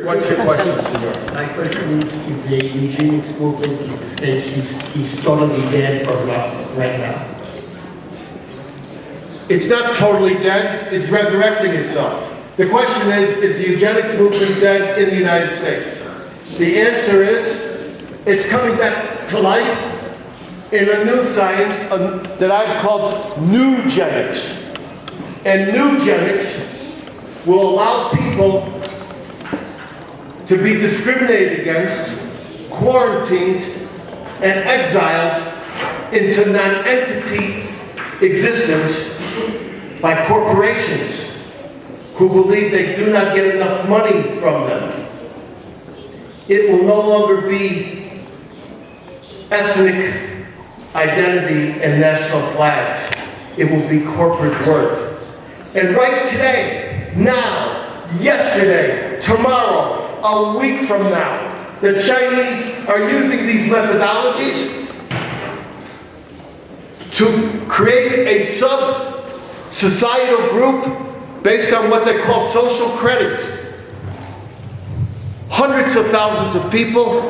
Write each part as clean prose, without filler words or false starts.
What's your question, senor? My question is if the eugenics movement states he's totally dead or not right now. It's not totally dead, it's resurrecting itself. The question is the eugenics movement dead in the United States? The answer is, it's coming back to life in a new science that I've called newgenics. And newgenics will allow people to be discriminated against, quarantined, and exiled into non-entity existence by corporations who believe they do not get enough money from them. It will no longer be ethnic identity and national flags. It will be corporate worth. And right today, now, yesterday, tomorrow, a week from now, the Chinese are using these methodologies to create a sub-societal group based on what they call social credit. Hundreds of thousands of people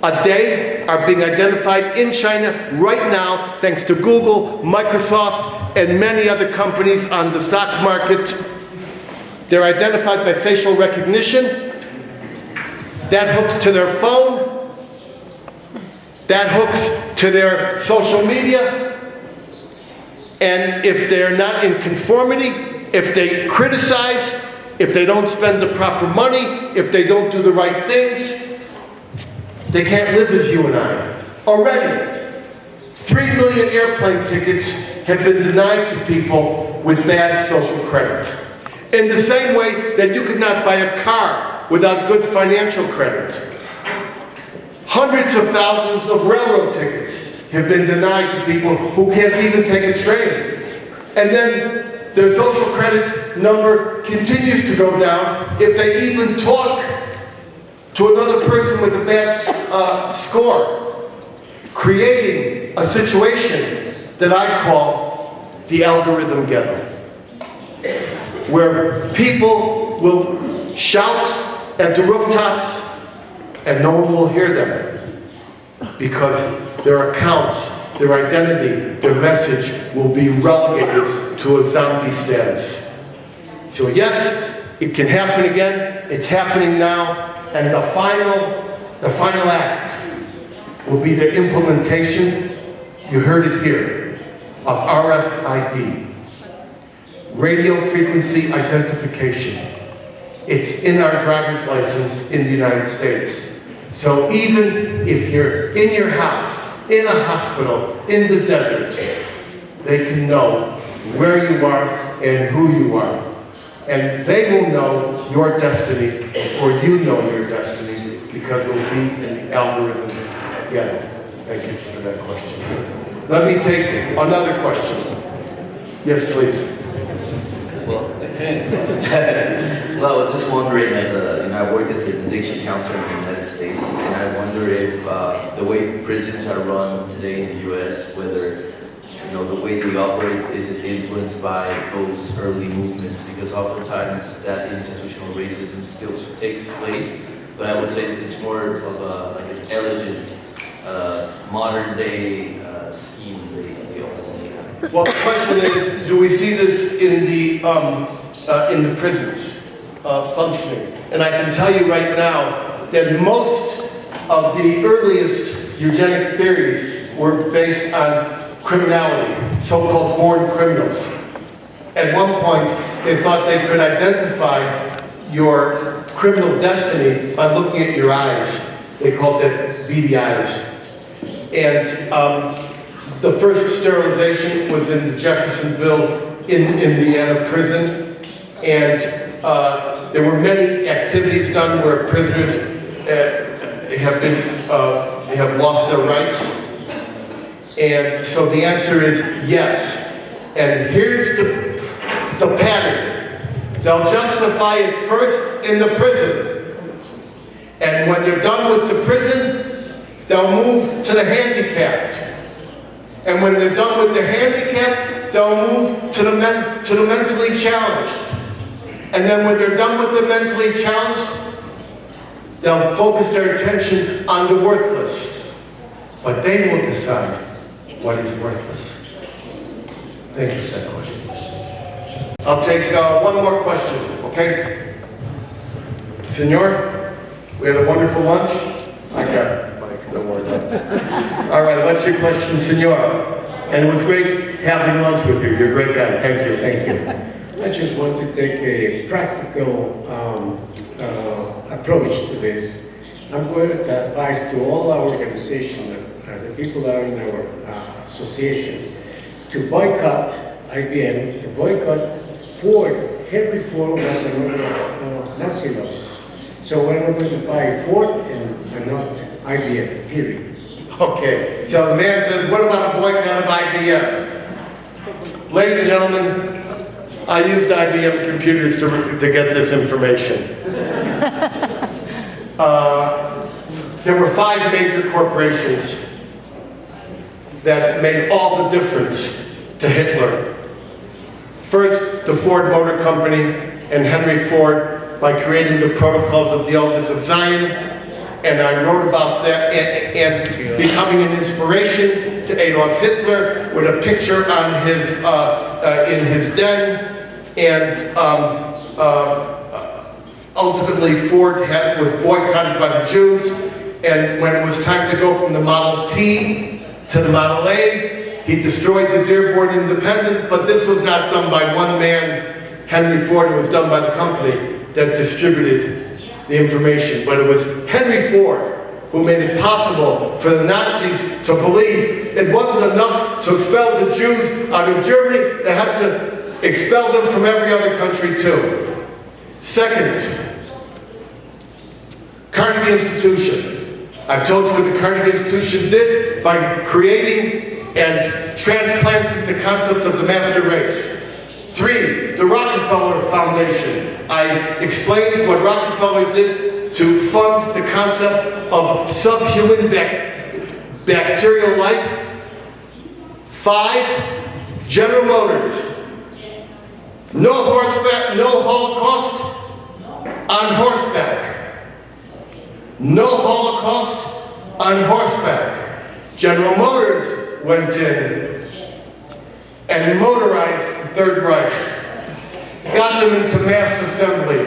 a day are being identified in China right now, thanks to Google, Microsoft, and many other companies on the stock market. They're identified by facial recognition. That hooks to their phone. That hooks to their social media. And if they're not in conformity, if they criticize, if they don't spend the proper money, if they don't do the right things, they can't live as you and I. Already, 3 million airplane tickets have been denied to people with bad social credit. In the same way that you could not buy a car without good financial credit. Hundreds of thousands of railroad tickets have been denied to people who can't even take a train. And then their social credit number continues to go down if they even talk to another person with a bad score, creating a situation that I call the algorithm ghetto, where people will shout at the rooftops and no one will hear them because their accounts, their identity, their message will be relegated to a zombie status. So yes, it can happen again, it's happening now, and the final act will be the implementation, you heard it here, of RFID, radio frequency identification. It's in our driver's license in the United States. So even if you're in your house, in a hospital, in the desert, they can know where you are and who you are. And they will know your destiny before you know your destiny, because it will be in the algorithm ghetto. Thank you for that question. Let me take another question. Yes, please. Well, I was just wondering, I work as an addiction counselor in the United States, and I wonder if the way prisons are run today in the U.S., whether the way they operate, is it influenced by those early movements? Because oftentimes that institutional racism still takes place, but I would say it's more of like an elegant, modern day scheme they only have. Well, the question is, do we see this in the prisons functioning? And I can tell you right now that most of the earliest eugenic theories were based on criminality, so-called born criminals. At one point, they thought they could identify your criminal destiny by looking at your eyes. They called that beady eyes. And the first sterilization was in the Jeffersonville, Indiana prison. And there were many activities done where prisoners have lost their rights. And so the answer is yes. And here's the pattern. They'll justify it first in the prison. And when they're done with the prison, they'll move to the handicapped. And when they're done with the handicapped, they'll move to the mentally challenged. And then when they're done with the mentally challenged, they'll focus their attention on the worthless. But they will decide what is worthless. Thank you for that question. I'll take one more question, okay? Senor, we had a wonderful lunch. I got it, Mike, don't worry about it. All right, what's your question, senor? And it was great having lunch with you. You're a great guy. Thank you. Thank you. I just want to take a practical approach to this. I'm going to advise to all our organization, the people that are in our association, to boycott IBM, to boycott Ford. Henry Ford was a Nazi lover. So we're not going to buy Ford and not IBM, period. Okay, so the man says, what about a boycott of IBM? Ladies and gentlemen, I used IBM computers to get this information. There were 5 major corporations that made all the difference to Hitler. First, the Ford Motor Company and Henry Ford, by creating the Protocols of the Elders of Zion, and I wrote about that and becoming an inspiration to Adolf Hitler with a picture on his in his den, and ultimately Ford was boycotted by the Jews, and when it was time to go from the Model T to the Model A, he destroyed the Dearborn Independent, but this was not done by one man, Henry Ford. It was done by the company that distributed the information. But it was Henry Ford who made it possible for the Nazis to believe it wasn't enough to expel the Jews out of Germany, they had to expel them from every other country too. Second, Carnegie Institution. I've told you what the Carnegie Institution did by creating and transplanting the concept of the master race. 3, the Rockefeller Foundation. I explained what Rockefeller did to fund the concept of subhuman bacterial life. 5, General Motors. No horseback, no Holocaust on horseback. No Holocaust on horseback. General Motors went in and motorized the Third Reich, got them into mass assembly,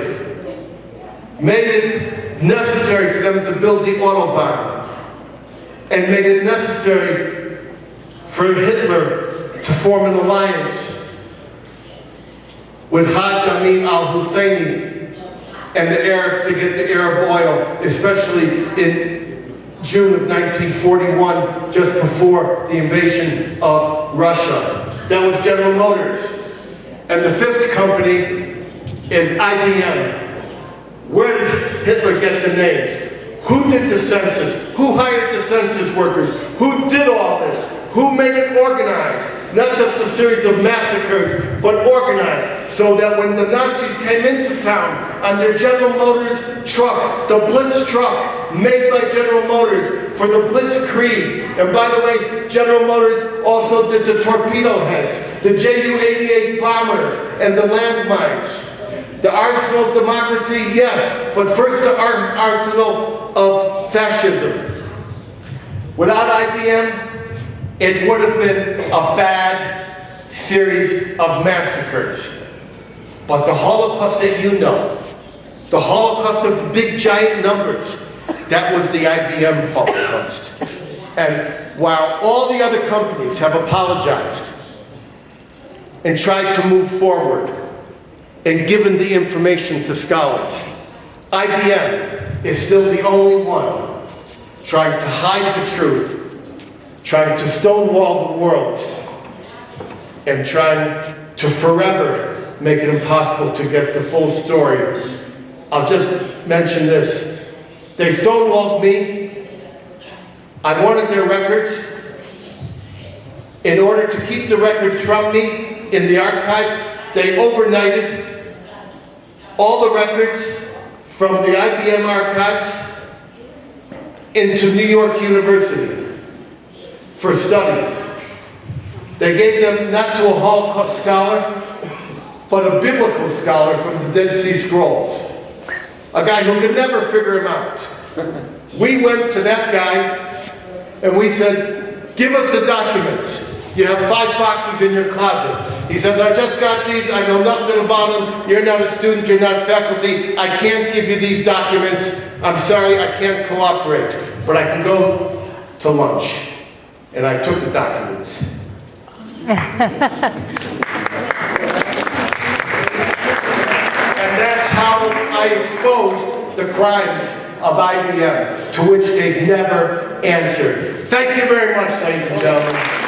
made it necessary for them to build the Autobahn, and made it necessary for Hitler to form an alliance with Hajj Amin al-Husseini and the Arabs to get the Arab oil, especially in June of 1941, just before the invasion of Russia. That was General Motors. And the 5th company is IBM. Where did Hitler get the names? Who did the census? Who hired the census workers? Who did all this? Who made it organized? Not just a series of massacres, but organized. So that when the Nazis came into town on their General Motors truck, the Blitz truck, made by General Motors for the Blitzkrieg. And by the way, General Motors also did the torpedo heads, the Ju-88 bombers, and the landmines. The arsenal of democracy, yes, but first the arsenal of fascism. Without IBM, it would have been a bad series of massacres. But the Holocaust that you know, the Holocaust of the big giant numbers, that was the IBM Holocaust. And while all the other companies have apologized and tried to move forward and given the information to scholars, IBM is still the only one trying to hide the truth, trying to stonewall the world, and trying to forever make it impossible to get the full story. I'll just mention this. They stonewalled me. I wanted their records. In order to keep the records from me in the archive, they overnighted all the records from the IBM archives into New York University for study. They gave them not to a Holocaust scholar, but a biblical scholar from the Dead Sea Scrolls. A guy who could never figure him out. We went to that guy and we said, give us the documents. You have 5 boxes in your closet. He says, I just got these, I know nothing about them, you're not a student, you're not faculty, I can't give you these documents, I'm sorry, I can't cooperate, but I can go to lunch. And I took the documents. And that's how I exposed the crimes of IBM, to which they've never answered. Thank you very much, ladies and gentlemen.